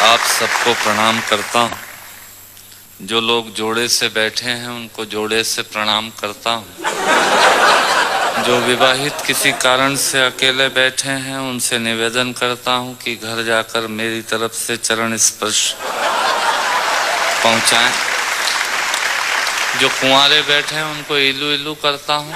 आप सबको प्रणाम करता हूँ। जो लोग जोड़े से बैठे हैं उनको जोड़े से प्रणाम करता हूँ। जो विवाहित किसी कारण से अकेले बैठे हैं उनसे निवेदन करता हूँ कि घर जाकर मेरी तरफ से चरण स्पर्श पहुँचाएं। जो कुंवारे बैठे हैं उनको इलू इलू करता हूँ।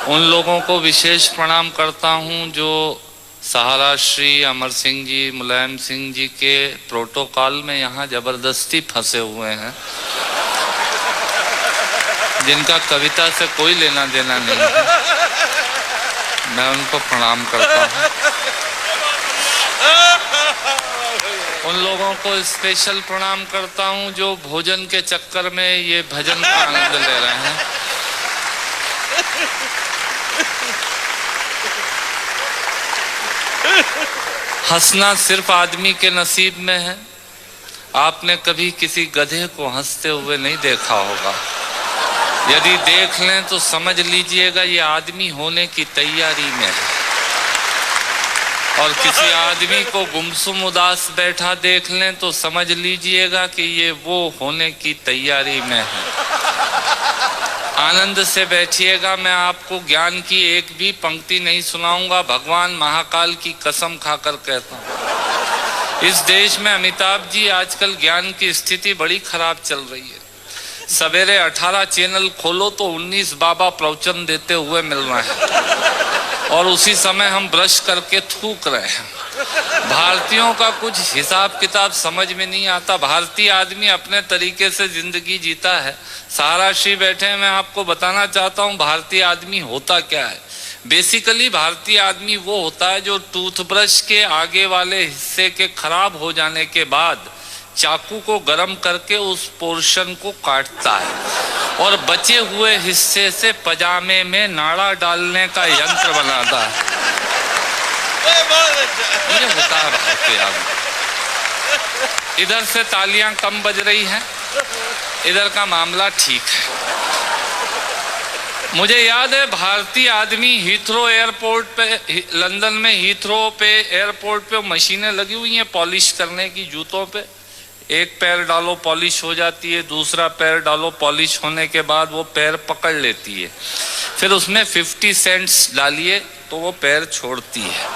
उन लोगों को विशेष प्रणाम करता हूँ जो सहारा श्री अमर सिंह जी, मुलायम सिंह जी के प्रोटोकॉल में यहाँ जबरदस्ती फंसे हुए हैं, जिनका कविता से कोई लेना देना नहीं है। मैं उनको प्रणाम करता हूँ। उन लोगों को स्पेशल प्रणाम करता हूँ जो भोजन के चक्कर में ये भजन का आनंद ले रहे हैं। हंसना सिर्फ आदमी के नसीब में है। आपने कभी किसी गधे को हंसते हुए नहीं देखा होगा। यदि देख लें तो समझ लीजिएगा ये आदमी होने की तैयारी में है। और किसी आदमी को गुमसुम उदास बैठा देख लें तो समझ लीजिएगा कि ये वो होने की तैयारी में है। आनंद से बैठिएगा। मैं आपको ज्ञान की एक भी पंक्ति नहीं सुनाऊंगा। भगवान महाकाल की कसम खाकर कहता हूं, इस देश में अमिताभ जी आजकल ज्ञान की स्थिति बड़ी खराब चल रही है। सवेरे 18 चैनल खोलो तो 19 बाबा प्रवचन देते हुए मिल रहे हैं और उसी समय हम ब्रश करके थूक रहे हैं। भारतीयों का कुछ हिसाब किताब समझ में नहीं आता। भारतीय आदमी अपने तरीके से जिंदगी जीता है। सहारा श्री बैठे हैं, मैं आपको बताना चाहता हूँ भारतीय आदमी होता क्या है। बेसिकली भारतीय आदमी वो होता है जो टूथब्रश के आगे वाले हिस्से के खराब हो जाने के बाद चाकू को गर्म करके उस पोर्शन को काटता है और बचे हुए हिस्से से पजामे में नाड़ा डालने का यंत्र बनाता है। ये होता है भारतीय आदमी। इधर से तालियां कम बज रही हैं, इधर का मामला ठीक है। मुझे याद है भारतीय आदमी हीथ्रो एयरपोर्ट पे, लंदन में हीथ्रो पे एयरपोर्ट पे मशीनें लगी हुई हैं पॉलिश करने की जूतों पे। एक पैर डालो पॉलिश हो जाती है, दूसरा पैर डालो पॉलिश होने के बाद वो पैर पकड़ लेती है। फिर उसमें 50 सेंट्स डालिए तो वो पैर छोड़ती है।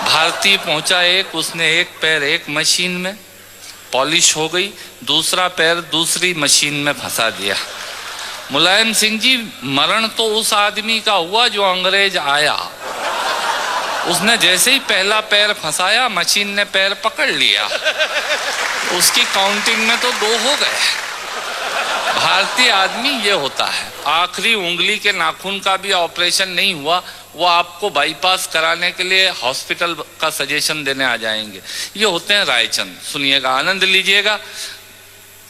भारतीय पहुंचा एक, उसने एक पैर एक मशीन में पॉलिश हो गई, दूसरा पैर दूसरी मशीन में फंसा दिया। मुलायम सिंह जी, मरण तो उस आदमी का हुआ जो अंग्रेज आया। उसने जैसे ही पहला पैर फंसाया मशीन ने पैर पकड़ लिया। उसकी काउंटिंग में तो 2 हो गए। भारतीय आदमी ये होता है। आखिरी उंगली के नाखून का भी ऑपरेशन नहीं हुआ, वो आपको बाईपास कराने के लिए हॉस्पिटल का सजेशन देने आ जाएंगे। ये होते हैं रायचंद। सुनिएगा, आनंद लीजिएगा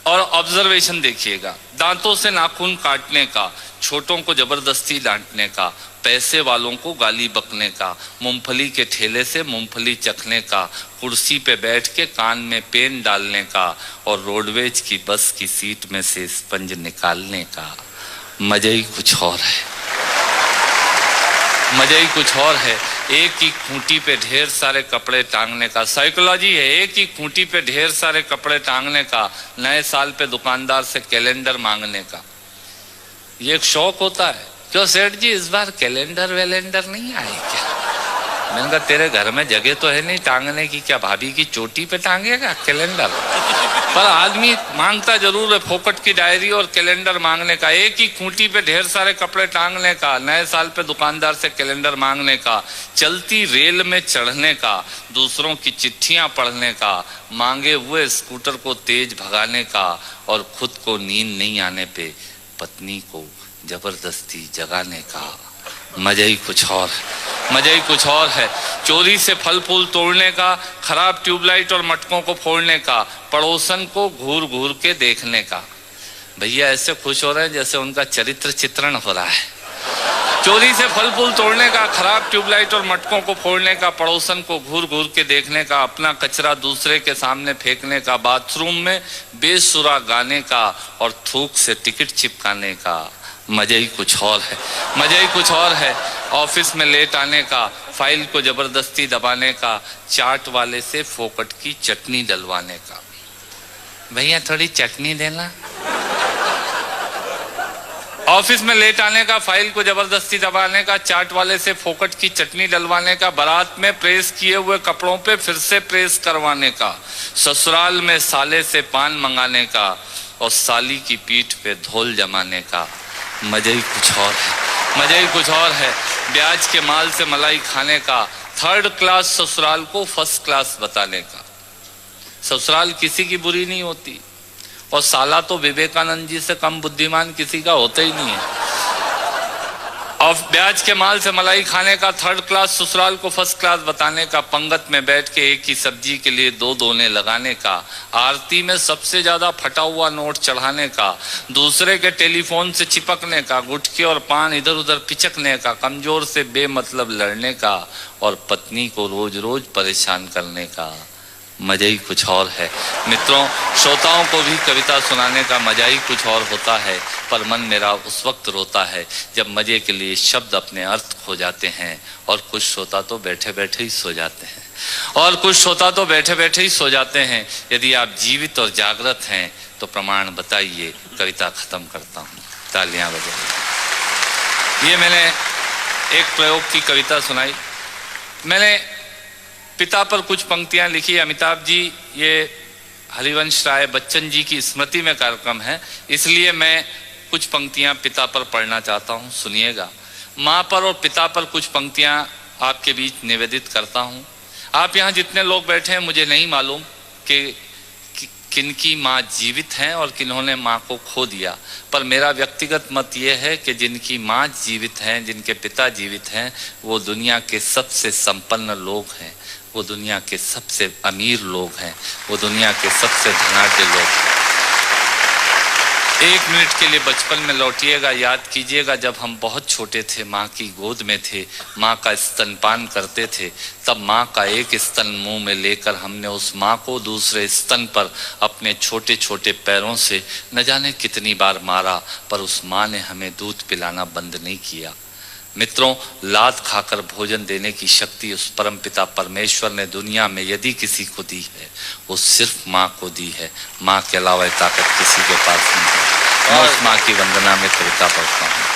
और ऑब्जर्वेशन देखिएगा। दांतों से नाखून काटने का, छोटों को जबरदस्ती डांटने का, पैसे वालों को गाली बकने का, मूंगफली के ठेले से मूंगफली चखने का, कुर्सी पे बैठ के कान में पेन डालने का और रोडवेज की बस की सीट में से स्पंज निकालने का मजा ही कुछ और है। मजा ही कुछ और है। एक ही खूंटी पे ढेर सारे कपड़े टांगने का साइकोलॉजी है। एक ही खूंटी पे ढेर सारे कपड़े टांगने का, नए साल पे दुकानदार से कैलेंडर मांगने का, ये एक शौक होता है। क्यों सेठ जी इस बार कैलेंडर वैलेंडर नहीं आए क्या? मैंने कहा तेरे घर में जगह तो है नहीं टांगने की, क्या भाभी की चोटी पे टांगेगा कैलेंडर? पर आदमी मांगता जरूर है फोकट की डायरी और कैलेंडर मांगने का। एक ही खूंटी पे ढेर सारे कपड़े टांगने का, नए साल पे दुकानदार से कैलेंडर मांगने का, चलती रेल में चढ़ने का, दूसरों की चिट्ठियां पढ़ने का, मांगे हुए स्कूटर को तेज भगाने का और खुद को नींद नहीं आने पे पत्नी को जबरदस्ती जगाने का मजा ही कुछ और है। मजा ही कुछ और है। चोरी से फल फूल तोड़ने का, खराब ट्यूबलाइट और मटकों को फोड़ने का, पड़ोसन को घूर घूर के देखने का। भैया ऐसे खुश हो रहे हैं जैसे उनका चरित्र चित्रण हो रहा है। चोरी से फल फूल तोड़ने का, खराब ट्यूबलाइट और मटकों को फोड़ने का, पड़ोसन को घूर घूर के देखने का, अपना कचरा दूसरे के सामने फेंकने का, बाथरूम में बेसुरा गाने का और थूक से टिकट चिपकाने का मजे ही कुछ और है, मजे ही कुछ और है। ऑफिस में लेट आने का, फाइल को जबरदस्ती दबाने का, चाट वाले से फोकट की चटनी डलवाने का। भैया थोड़ी चटनी देना। ऑफिस में लेट आने का, फाइल को जबरदस्ती दबाने का, चाट वाले से फोकट की चटनी डलवाने का, बारात में प्रेस किए हुए कपड़ों पे फिर से प्रेस करवाने का, ससुराल में साले से पान मंगाने का और साली की पीठ पे धोल जमाने का। मजे ही कुछ और है, मजे ही कुछ और है। ब्याज के माल से मलाई खाने का, थर्ड क्लास ससुराल को फर्स्ट क्लास बताने का। ससुराल किसी की बुरी नहीं होती और साला तो विवेकानंद जी से कम बुद्धिमान किसी का होता ही नहीं है। और ब्याज के माल से मलाई खाने का, थर्ड क्लास ससुराल को फर्स्ट क्लास बताने का, पंगत में बैठ के एक ही सब्जी के लिए दो दोने लगाने का, आरती में सबसे ज्यादा फटा हुआ नोट चढ़ाने का, दूसरे के टेलीफोन से चिपकने का, गुटखे और पान इधर उधर पिचकने का, कमजोर से बेमतलब लड़ने का और पत्नी को रोज रोज परेशान करने का। मजा ही कुछ और है। मित्रों, श्रोताओं को भी कविता सुनाने का मजा ही कुछ और होता है, पर मन मेरा उस वक्त रोता है जब मजे के लिए शब्द अपने अर्थ खो जाते हैं और कुछ श्रोता तो बैठे बैठे ही सो जाते हैं, और कुछ श्रोता तो बैठे बैठे ही सो जाते हैं। यदि आप जीवित और जागृत हैं तो प्रमाण बताइए। कविता खत्म करता हूँ, तालियां बजाइए। ये मैंने एक प्रयोग की कविता सुनाई। मैंने पिता पर कुछ पंक्तियां लिखी। अमिताभ जी, ये हरिवंश राय बच्चन जी की स्मृति में कार्यक्रम है, इसलिए मैं कुछ पंक्तियां पिता पर पढ़ना चाहता हूं, सुनिएगा। माँ पर और पिता पर कुछ पंक्तियां आपके बीच निवेदित करता हूं। आप यहाँ जितने लोग बैठे हैं, मुझे नहीं मालूम कि किनकी माँ जीवित हैं और किन्होंने माँ को खो दिया, पर मेरा व्यक्तिगत मत ये है कि जिनकी माँ जीवित हैं, जिनके पिता जीवित हैं, वो दुनिया के सबसे संपन्न लोग हैं, वो दुनिया के सबसे अमीर लोग हैं, वो दुनिया के सबसे धनाढ्य लोग हैं। एक मिनट के लिए बचपन में लौटिएगा, याद कीजिएगा जब हम बहुत छोटे थे, माँ की गोद में थे, माँ का स्तनपान करते थे, तब माँ का एक स्तन मुंह में लेकर हमने उस माँ को दूसरे स्तन पर अपने छोटे छोटे पैरों से न जाने कितनी बार मारा, पर उस माँ ने हमें दूध पिलाना बंद नहीं किया। मित्रों, लात खाकर भोजन देने की शक्ति उस परमपिता परमेश्वर ने दुनिया में यदि किसी को दी है, वो सिर्फ माँ को दी है। माँ के अलावा ताकत किसी के पास नहीं है। मैं उस माँ की वंदना में कविता पढ़ता हूँ।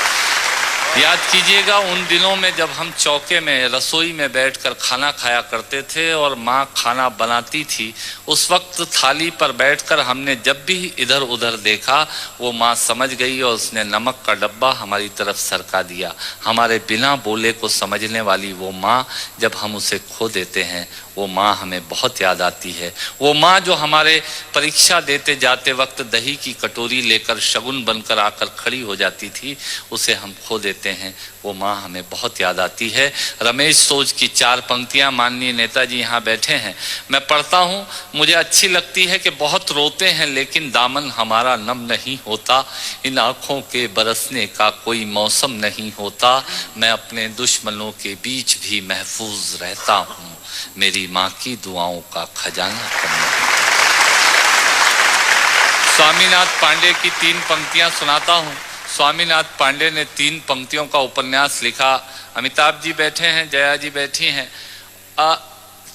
याद कीजिएगा उन दिनों में जब हम चौके में, रसोई में बैठकर खाना खाया करते थे और माँ खाना बनाती थी। उस वक्त थाली पर बैठकर हमने जब भी इधर उधर देखा, वो माँ समझ गई और उसने नमक का डब्बा हमारी तरफ सरका दिया। हमारे बिना बोले को समझने वाली वो माँ, जब हम उसे खो देते हैं, वो माँ हमें बहुत याद आती है। वो माँ जो हमारे परीक्षा देते जाते वक्त दही की कटोरी लेकर शगुन बनकर आकर खड़ी हो जाती थी, उसे हम खो देते हैं। वो माँ हमें बहुत याद आती है। रमेश सोज की 4 पंक्तियां माननीय नेताजी यहाँ बैठे हैं, मैं पढ़ता हूँ। मुझे अच्छी लगती है कि बहुत रोते हैं लेकिन दामन हमारा नम नहीं होता, इन आँखों के बरसने का कोई मौसम नहीं होता, मैं अपने दुश्मनों के बीच भी महफूज रहता हूँ, मेरी माँ की दुआओं का खजाना कम नहीं। स्वामीनाथ पांडे की 3 पंक्तियां सुनाता हूँ। स्वामीनाथ पांडे ने 3 पंक्तियों का उपन्यास लिखा। अमिताभ जी बैठे हैं, जया जी बैठी हैं।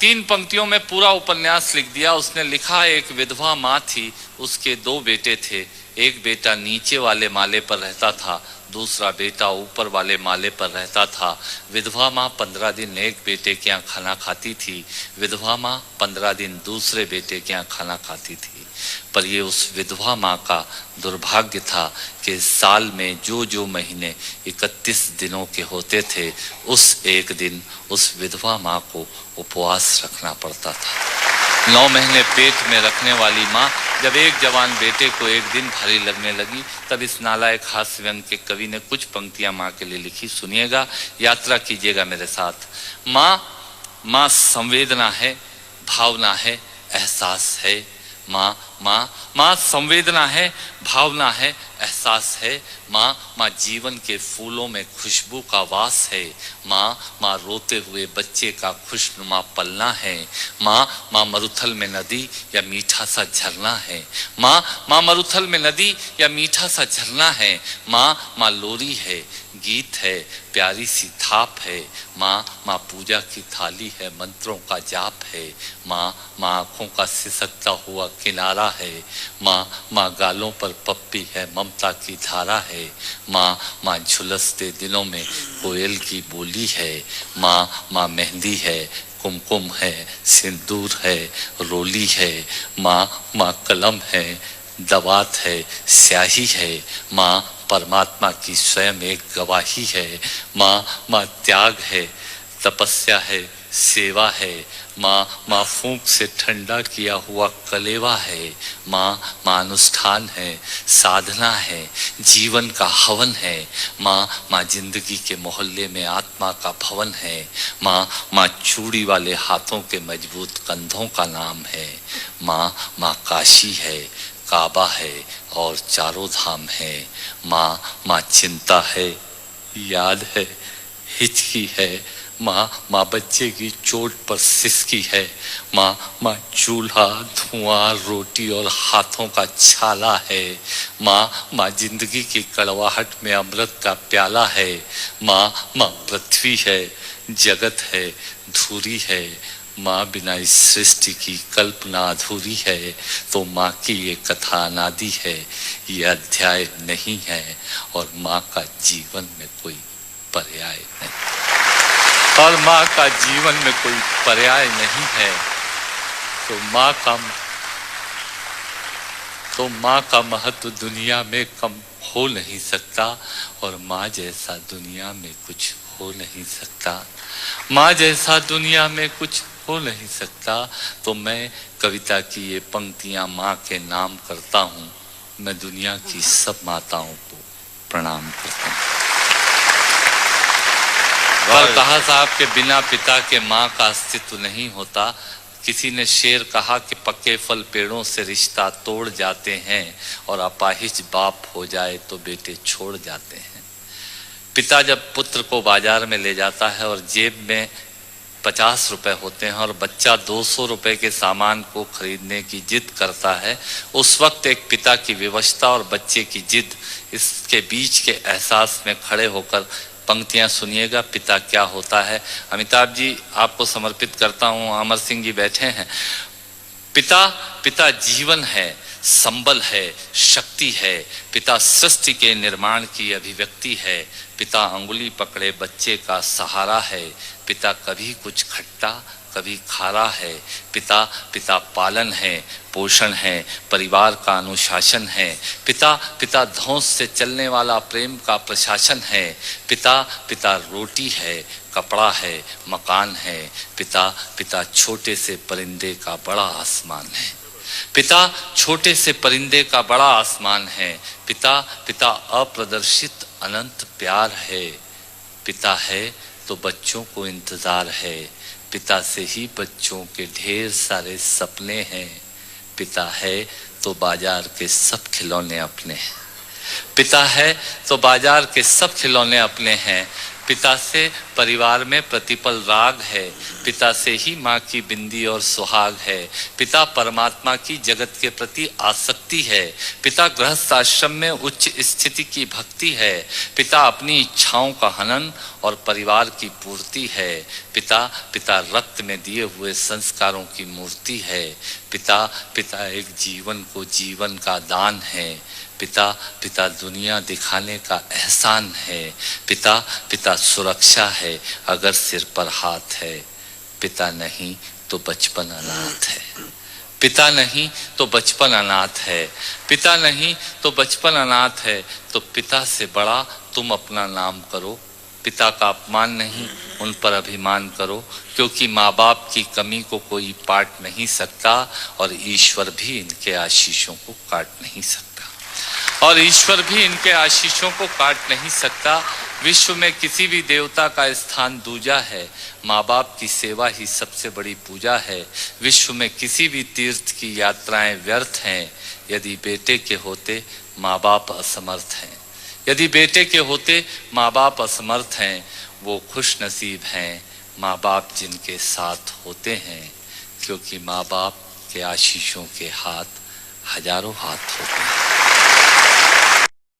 3 पंक्तियों में पूरा उपन्यास लिख दिया। उसने लिखा, एक विधवा माँ थी, उसके 2 बेटे थे। एक बेटा नीचे वाले माले पर रहता था, दूसरा बेटा ऊपर वाले माले पर रहता था। विधवा माँ 15 दिन एक बेटे के यहाँ खाना खाती थी, विधवा माँ 15 दिन दूसरे बेटे के यहाँ खाना खाती थी। पर ये उस विधवा माँ का दुर्भाग्य था कि साल में जो महीने 31 दिनों के होते थे, उस एक दिन उस विधवा माँ को उपवास रखना पड़ता था। 9 महीने पेट में रखने वाली माँ जब एक जवान बेटे को एक दिन भारी लगने लगी, तब इस नालायक हास्य व्यंग के कवि ने कुछ पंक्तियां माँ के लिए लिखी। सुनिएगा, यात्रा कीजिएगा मेरे साथ। माँ संवेदना है, भावना है, एहसास है, माँ माँ माँ संवेदना है, भावना है, एहसास है। माँ माँ जीवन के फूलों में खुशबू का वास है। माँ माँ रोते हुए बच्चे का खुशनुमा पलना है। माँ माँ मरुथल में नदी या मीठा सा झरना है। माँ माँ मरुथल में नदी या मीठा सा झरना है। माँ माँ लोरी है, गीत है, प्यारी सी थाप है। माँ माँ पूजा की थाली है, मंत्रों का जाप है। माँ माँ आँखों का सिसकता हुआ किनारा है। माँ माँ गालों पर पप्पी है, ममता की धारा है। माँ माँ झुलसते दिनों में कोयल की बोली है। माँ माँ मेहंदी है, कुमकुम है, सिंदूर है, रोली है। माँ माँ कलम है, दवात है, स्याही है। माँ परमात्मा की स्वयं एक गवाही है। माँ माँ त्याग है, तपस्या है, सेवा है। माँ माँ फूंक से ठंडा किया हुआ कलेवा है। माँ माँ अनुष्ठान है, साधना है, जीवन का हवन है। माँ माँ जिंदगी के मोहल्ले में आत्मा का भवन है। माँ माँ चूड़ी वाले हाथों के मजबूत कंधों का नाम है। माँ माँ काशी है, काबा है और चारों धाम है। माँ माँ चिंता है, याद है, हिचकी है। माँ माँ बच्चे की चोट पर सिसकी है। माँ माँ चूल्हा, धुआं, रोटी और हाथों का छाला है। माँ माँ जिंदगी की कड़वाहट में अमृत का प्याला है। माँ माँ पृथ्वी है, जगत है, धूरी है। माँ बिना इस सृष्टि की कल्पना अधूरी है। तो माँ की ये कथा अनादि है, ये अध्याय नहीं है और माँ का जीवन में कोई पर्याय नहीं। और माँ का जीवन में कोई पर्याय नहीं है। तो माँ का महत्व दुनिया में कम हो नहीं सकता और माँ जैसा दुनिया में कुछ हो नहीं सकता। माँ जैसा दुनिया में कुछ हो नहीं सकता। तो मैं कविता की ये पंक्तियां माँ के नाम करता हूँ। मैं दुनिया की सब माताओं को प्रणाम करता हूँ। पर कहा साहब के बिना पिता के माँ का अस्तित्व नहीं होता। किसी ने शेर कहा कि पक्के फल पेड़ों से रिश्ता तोड़ जाते हैं और अपाहिज बाप हो जाए तो बेटे छोड़ जाते हैं। पिता जब पुत्र को बाजार में ले जाता है और जेब में 50 रुपए होते हैं और बच्चा 200 रुपए के सामान को खरीदने की जिद करता है, उस वक्त एक पिता की विवशता और बच्चे की जिद, इसके बीच के एहसास में खड़े होकर पंक्तियां सुनिएगा। पिता क्या होता है। अमिताभ जी आपको समर्पित करता हूं। अमर सिंह जी बैठे हैं। पिता पिता जीवन है, संबल है, शक्ति है। पिता सृष्टि के निर्माण की अभिव्यक्ति है। पिता अंगुली पकड़े बच्चे का सहारा है। पिता कभी कुछ खट्टा कभी खारा है। पिता पिता पालन है, पोषण है, परिवार का अनुशासन है। पिता पिता धौंस से चलने वाला प्रेम का प्रशासन है। पिता पिता रोटी है, कपड़ा है, मकान है। पिता पिता छोटे से परिंदे का बड़ा आसमान है। पिता छोटे से परिंदे का बड़ा आसमान है। पिता पिता अप्रदर्शित अनंत प्यार है। पिता है तो बच्चों को इंतजार है। पिता से ही बच्चों के ढेर सारे सपने हैं। पिता है तो बाजार के सब खिलौने अपने हैं। पिता है तो बाजार के सब खिलौने अपने हैं। पिता से परिवार में प्रतिपल राग है। पिता से ही माँ की बिंदी और सुहाग है। पिता परमात्मा की जगत के प्रति आसक्ति है। पिता गृहस्थ आश्रम में उच्च स्थिति की भक्ति है। पिता अपनी इच्छाओं का हनन और परिवार की पूर्ति है। पिता पिता रक्त में दिए हुए संस्कारों की मूर्ति है। पिता पिता एक जीवन को जीवन का दान है। पिता पिता दुनिया दिखाने का एहसान है। पिता पिता सुरक्षा है अगर सिर पर हाथ है। पिता नहीं तो बचपन अनाथ है। पिता नहीं तो बचपन अनाथ है। पिता नहीं तो बचपन अनाथ है। तो पिता से बड़ा तुम अपना नाम करो। पिता का अपमान नहीं, उन पर अभिमान करो, क्योंकि माँ बाप की कमी को कोई पाट नहीं सकता और ईश्वर भी इनके आशीषों को काट नहीं सकता। और ईश्वर भी इनके आशीषों को काट नहीं सकता। विश्व में किसी भी देवता का स्थान दूजा है, माँ बाप की सेवा ही सबसे बड़ी पूजा है। विश्व में किसी भी तीर्थ की यात्राएं व्यर्थ हैं, यदि बेटे के होते माँ बाप असमर्थ हैं। यदि बेटे के होते माँ बाप असमर्थ हैं, वो खुश नसीब हैं माँ बाप जिनके साथ होते हैं, क्योंकि माँ बाप के आशीषों के हाथ हजारों हाथ होते हैं।